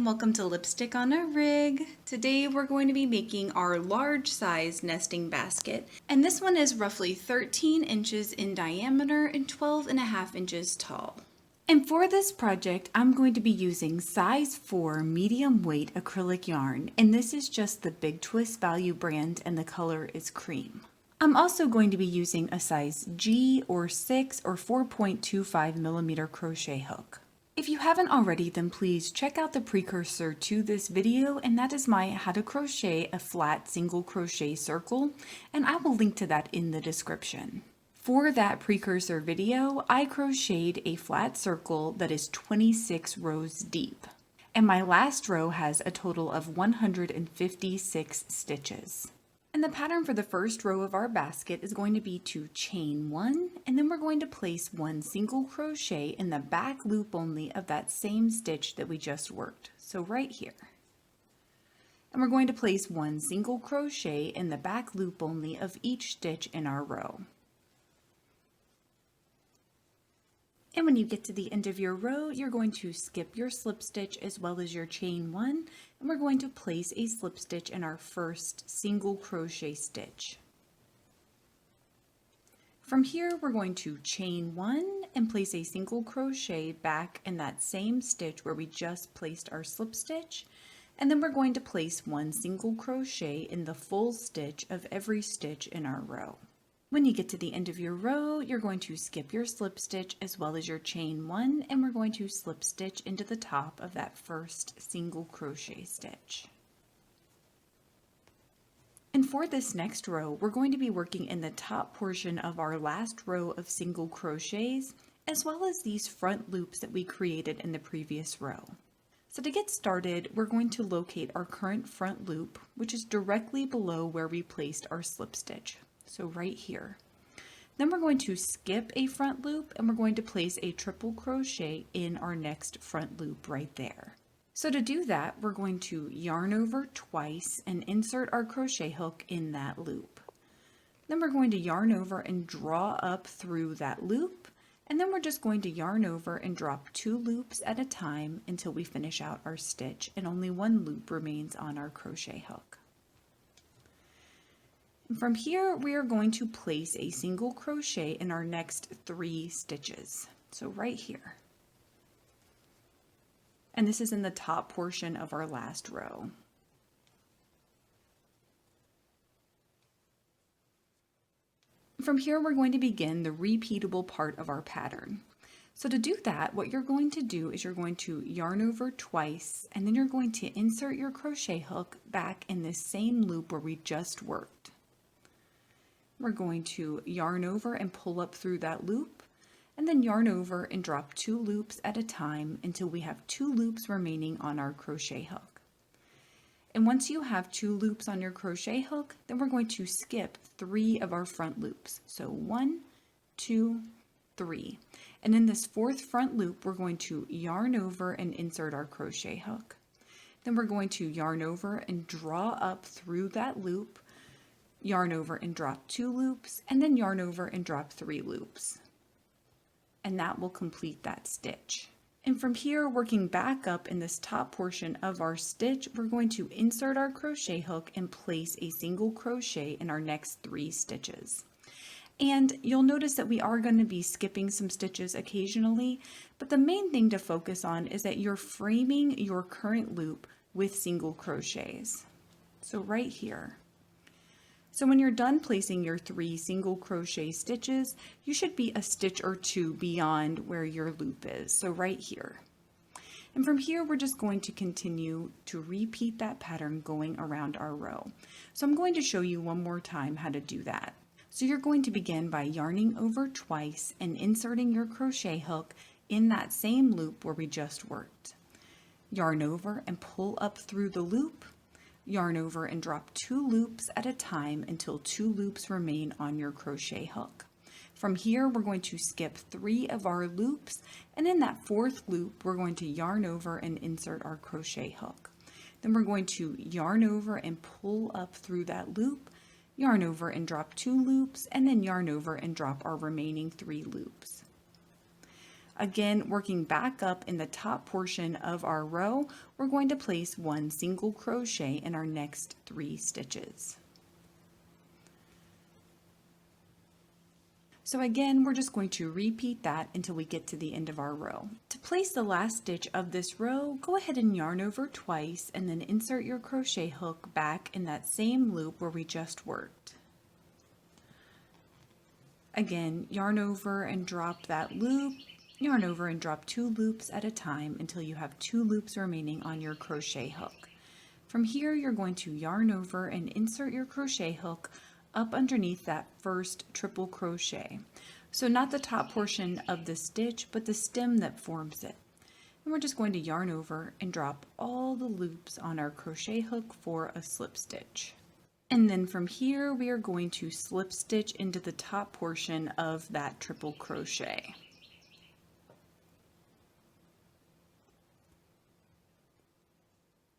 and welcome to Lipstick on a Rig. Today we're going to be making our large size nesting basket, and this one is roughly 13 inches in diameter and 12.5 inches tall. And for this project, I'm going to be using size 4 medium weight acrylic yarn, and this is just the Big Twist Value brand and the color is cream. I'm also going to be using a size G or 6 or 4.25 millimeter crochet hook. If you haven't already, then please check out the precursor to this video, and that is my how to crochet a flat single crochet circle, and I will link to that in the description. For that precursor video, I crocheted a flat circle that is 26 rows deep, and my last row has a total of 156 stitches. And the pattern for the first row of our basket is going to be to chain 1, and then we're going to place 1 single crochet in the back loop only of that same stitch that we just worked, so right here. And we're going to place 1 single crochet in the back loop only of each stitch in our row. And when you get to the end of your row, you're going to skip your slip stitch as well as your chain 1, and we're going to place a slip stitch in our first single crochet stitch. From here, we're going to chain 1 and place a single crochet back in that same stitch where we just placed our slip stitch, and then we're going to place 1 single crochet in the full stitch of every stitch in our row. When you get to the end of your row, you're going to skip your slip stitch as well as your chain 1, and we're going to slip stitch into the top of that first single crochet stitch. And for this next row, we're going to be working in the top portion of our last row of single crochets, as well as these front loops that we created in the previous row. So to get started, we're going to locate our current front loop, which is directly below where we placed our slip stitch. So right here. Then we're going to skip a front loop and we're going to place a triple crochet in our next front loop right there. So to do that, we're going to yarn over twice and insert our crochet hook in that loop. Then we're going to yarn over and draw up through that loop, and then we're just going to yarn over and drop 2 loops at a time until we finish out our stitch and only 1 loop remains on our crochet hook. From here, we are going to place a single crochet in our next 3 stitches. So right here. And this is in the top portion of our last row. From here, we're going to begin the repeatable part of our pattern. So to do that, what you're going to do is you're going to yarn over twice, and then you're going to insert your crochet hook back in this same loop where we just worked. We're going to yarn over and pull up through that loop, and then yarn over and drop 2 loops at a time until we have 2 loops remaining on our crochet hook. And once you have 2 loops on your crochet hook, then we're going to skip 3 of our front loops. So 1, 2, 3. And in this 4th front loop, we're going to yarn over and insert our crochet hook. Then we're going to yarn over and draw up through that loop, yarn over and drop 2 loops, and then yarn over and drop 3 loops. And that will complete that stitch. And from here, working back up in this top portion of our stitch, we're going to insert our crochet hook and place a single crochet in our next 3 stitches. And you'll notice that we are going to be skipping some stitches occasionally, but the main thing to focus on is that you're framing your current loop with single crochets. So right here. So when you're done placing your 3 single crochet stitches, you should be a stitch or 2 beyond where your loop is, so right here. And from here, we're just going to continue to repeat that pattern going around our row. So I'm going to show you one more time how to do that. So you're going to begin by yarning over twice and inserting your crochet hook in that same loop where we just worked. Yarn over and pull up through the loop. Yarn over and drop 2 loops at a time until 2 loops remain on your crochet hook. From here, we're going to skip 3 of our loops, and in that 4th loop, we're going to yarn over and insert our crochet hook. Then we're going to yarn over and pull up through that loop, yarn over and drop 2 loops, and then yarn over and drop our remaining 3 loops. Again, working back up in the top portion of our row, we're going to place one single crochet in our next 3 stitches. So again, we're just going to repeat that until we get to the end of our row. To place the last stitch of this row, go ahead and yarn over twice and then insert your crochet hook back in that same loop where we just worked. Again, yarn over and drop that loop, yarn over and drop 2 loops at a time until you have 2 loops remaining on your crochet hook. From here, you're going to yarn over and insert your crochet hook up underneath that first triple crochet. So not the top portion of the stitch, but the stem that forms it. And we're just going to yarn over and drop all the loops on our crochet hook for a slip stitch. And then from here, we are going to slip stitch into the top portion of that triple crochet.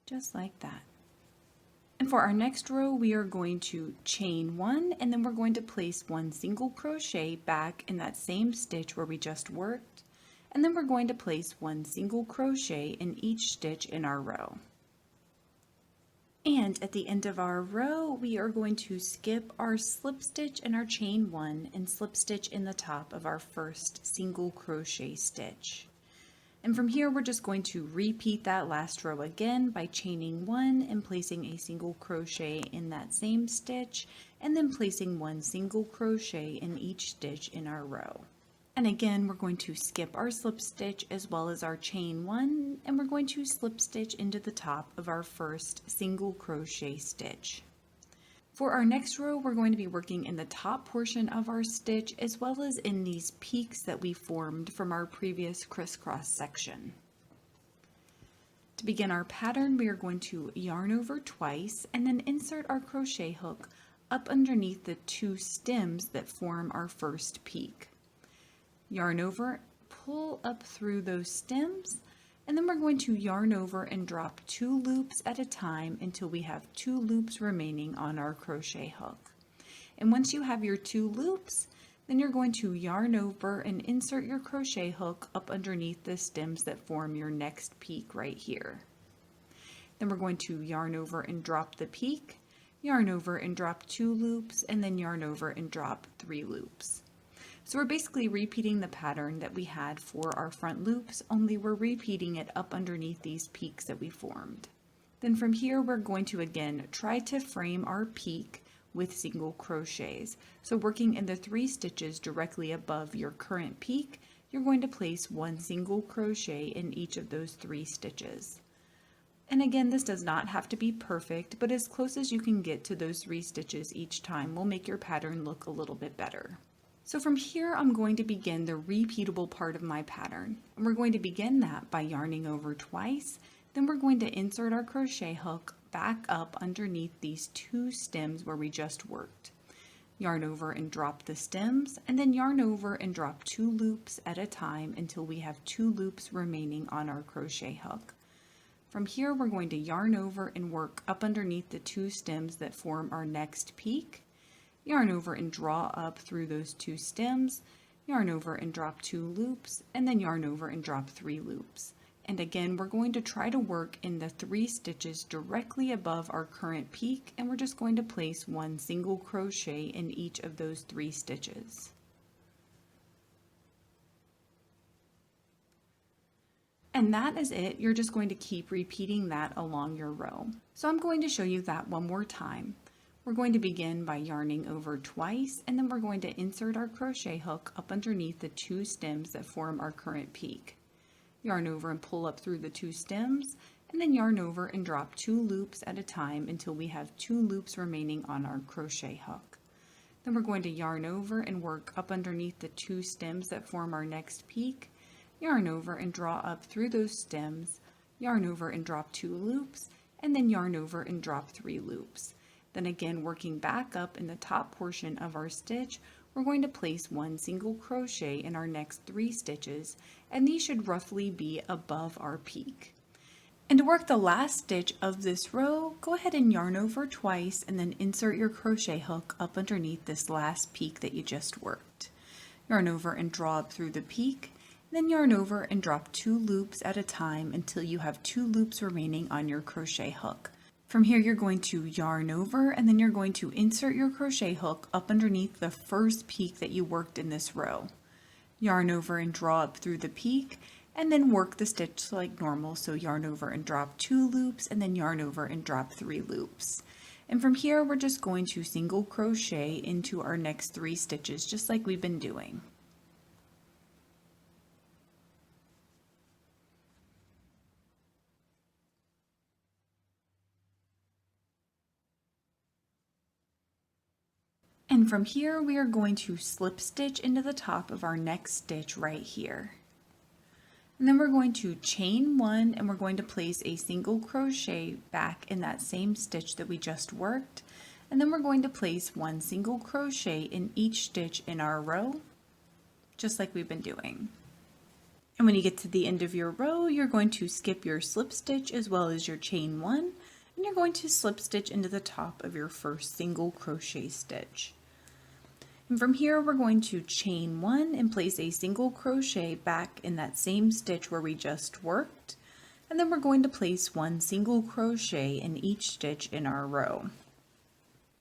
Just like that. And for our next row, we are going to chain 1 and then we're going to place 1 single crochet back in that same stitch where we just worked. And then we're going to place 1 single crochet in each stitch in our row. And at the end of our row, we are going to skip our slip stitch and our chain 1 and slip stitch in the top of our first single crochet stitch. And from here, we're just going to repeat that last row again by chaining 1 and placing a single crochet in that same stitch, and then placing 1 single crochet in each stitch in our row. And again, we're going to skip our slip stitch as well as our chain 1, and we're going to slip stitch into the top of our first single crochet stitch. For our next row, we're going to be working in the top portion of our stitch as well as in these peaks that we formed from our previous crisscross section. To begin our pattern, we are going to yarn over twice and then insert our crochet hook up underneath the 2 stems that form our first peak. Yarn over, pull up through those stems, and then we're going to yarn over and drop 2 loops at a time until we have 2 loops remaining on our crochet hook. And once you have your 2 loops, then you're going to yarn over and insert your crochet hook up underneath the stems that form your next peak right here. Then we're going to yarn over and drop the peak, yarn over and drop 2 loops, and then yarn over and drop 3 loops. So we're basically repeating the pattern that we had for our front loops, only we're repeating it up underneath these peaks that we formed. Then from here, we're going to again try to frame our peak with single crochets. So working in the 3 stitches directly above your current peak, you're going to place 1 single crochet in each of those 3 stitches. And again, this does not have to be perfect, but as close as you can get to those 3 stitches each time will make your pattern look a little bit better. So from here, I'm going to begin the repeatable part of my pattern. And we're going to begin that by yarning over twice. Then we're going to insert our crochet hook back up underneath these 2 stems where we just worked. Yarn over and drop the stems, and then yarn over and drop 2 loops at a time until we have 2 loops remaining on our crochet hook. From here, we're going to yarn over and work up underneath the 2 stems that form our next peak. Yarn over and draw up through those 2 stems, yarn over and drop 2 loops, and then yarn over and drop 3 loops. And again, we're going to try to work in the 3 stitches directly above our current peak, and we're just going to place 1 single crochet in each of those 3 stitches. And that is it. You're just going to keep repeating that along your row. So I'm going to show you that one more time. We're going to begin by yarning over twice, and then we're going to insert our crochet hook up underneath the 2 stems that form our current peak. Yarn over and pull up through the 2 stems, and then yarn over and drop 2 loops at a time until we have 2 loops remaining on our crochet hook. Then we're going to yarn over and work up underneath the 2 stems that form our next peak, yarn over and draw up through those stems, yarn over and drop 2 loops, and then yarn over and drop 3 loops. Then again, working back up in the top portion of our stitch, we're going to place 1 single crochet in our next 3 stitches, and these should roughly be above our peak. And to work the last stitch of this row, go ahead and yarn over twice and then insert your crochet hook up underneath this last peak that you just worked. Yarn over and draw up through the peak, Then yarn over and drop 2 loops at a time until you have 2 loops remaining on your crochet hook. From here you're going to yarn over and then you're going to insert your crochet hook up underneath the first peak that you worked in this row. Yarn over and draw up through the peak and then work the stitch like normal. So yarn over and drop 2 loops and then yarn over and drop 3 loops. And from here we're just going to single crochet into our next 3 stitches just like we've been doing. And from here we are going to slip stitch into the top of our next stitch right here. And then we're going to chain 1 and we're going to place a single crochet back in that same stitch that we just worked. And then we're going to place 1 single crochet in each stitch in our row, just like we've been doing. And when you get to the end of your row, you're going to skip your slip stitch as well as your chain 1, and you're going to slip stitch into the top of your first single crochet stitch. And from here we're going to chain 1 and place a single crochet back in that same stitch where we just worked, and then we're going to place 1 single crochet in each stitch in our row.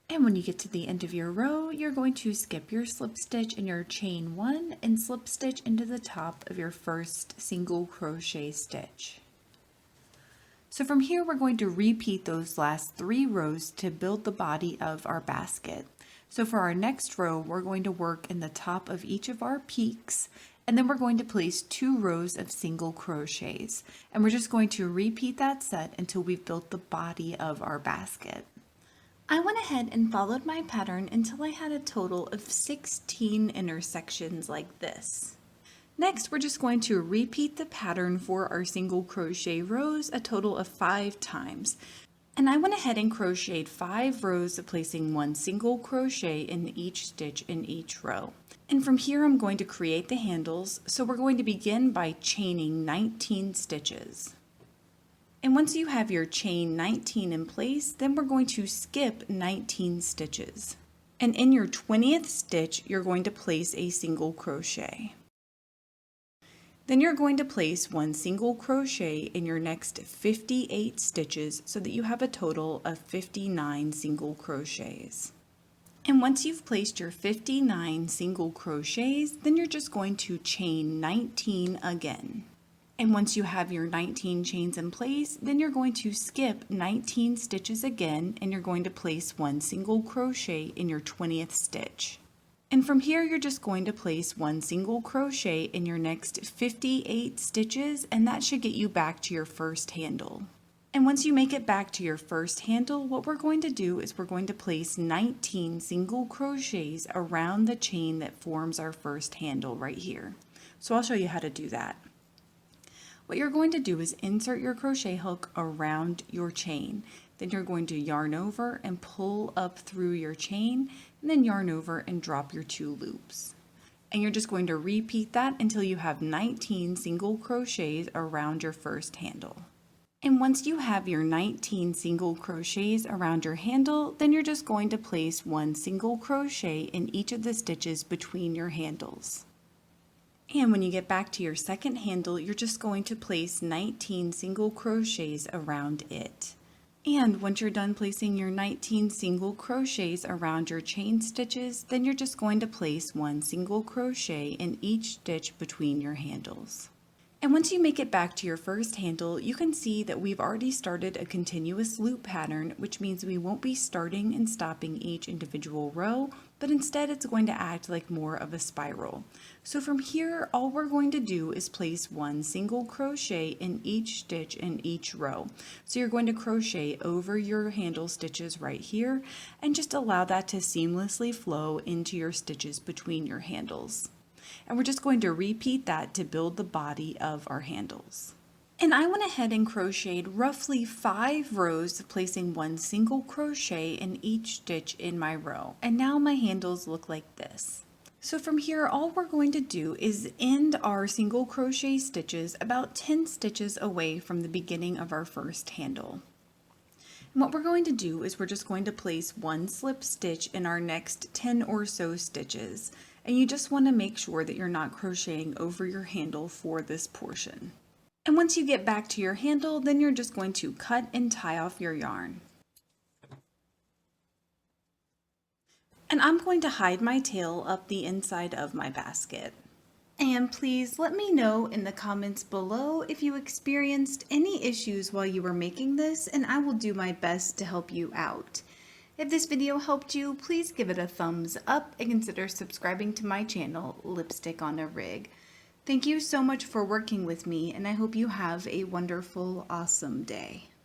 And when you get to the end of your row, you're going to skip your slip stitch in your chain 1 and slip stitch into the top of your first single crochet stitch. So from here we're going to repeat those last 3 rows to build the body of our basket. So for our next row, we're going to work in the top of each of our peaks, and then we're going to place 2 rows of single crochets. And we're just going to repeat that set until we've built the body of our basket. I went ahead and followed my pattern until I had a total of 16 intersections like this. Next, we're just going to repeat the pattern for our single crochet rows a total of 5 times. And I went ahead and crocheted 5 rows of placing 1 single crochet in each stitch in each row. And from here I'm going to create the handles, so we're going to begin by chaining 19 stitches. And once you have your chain 19 in place, then we're going to skip 19 stitches. And in your 20th stitch, you're going to place a single crochet. Then you're going to place 1 single crochet in your next 58 stitches so that you have a total of 59 single crochets. And once you've placed your 59 single crochets, then you're just going to chain 19 again. And once you have your 19 chains in place, then you're going to skip 19 stitches again and you're going to place 1 single crochet in your 20th stitch. And from here you're just going to place 1 single crochet in your next 58 stitches, and that should get you back to your first handle. And once you make it back to your first handle, what we're going to do is we're going to place 19 single crochets around the chain that forms our first handle right here. So I'll show you how to do that. What you're going to do is insert your crochet hook around your chain. Then you're going to yarn over and pull up through your chain, and then yarn over and drop your 2 loops. And you're just going to repeat that until you have 19 single crochets around your first handle. And once you have your 19 single crochets around your handle, then you're just going to place 1 single crochet in each of the stitches between your handles. And when you get back to your second handle, you're just going to place 19 single crochets around it. And once you're done placing your 19 single crochets around your chain stitches, then you're just going to place 1 single crochet in each stitch between your handles. And once you make it back to your first handle, you can see that we've already started a continuous loop pattern, which means we won't be starting and stopping each individual row, but instead it's going to act like more of a spiral. So from here, all we're going to do is place 1 single crochet in each stitch in each row. So you're going to crochet over your handle stitches right here and just allow that to seamlessly flow into your stitches between your handles. And we're just going to repeat that to build the body of our handles. And I went ahead and crocheted roughly 5 rows, placing 1 single crochet in each stitch in my row. And now my handles look like this. So from here, all we're going to do is end our single crochet stitches about 10 stitches away from the beginning of our first handle. And what we're going to do is we're just going to place 1 slip stitch in our next 10 or so stitches. and you just want to make sure that you're not crocheting over your handle for this portion. And once you get back to your handle, then you're just going to cut and tie off your yarn. And I'm going to hide my tail up the inside of my basket. And please let me know in the comments below if you experienced any issues while you were making this, and I will do my best to help you out. If this video helped you, please give it a thumbs up and consider subscribing to my channel, Lipstick on a Rig. Thank you so much for working with me, and I hope you have a wonderful, awesome day.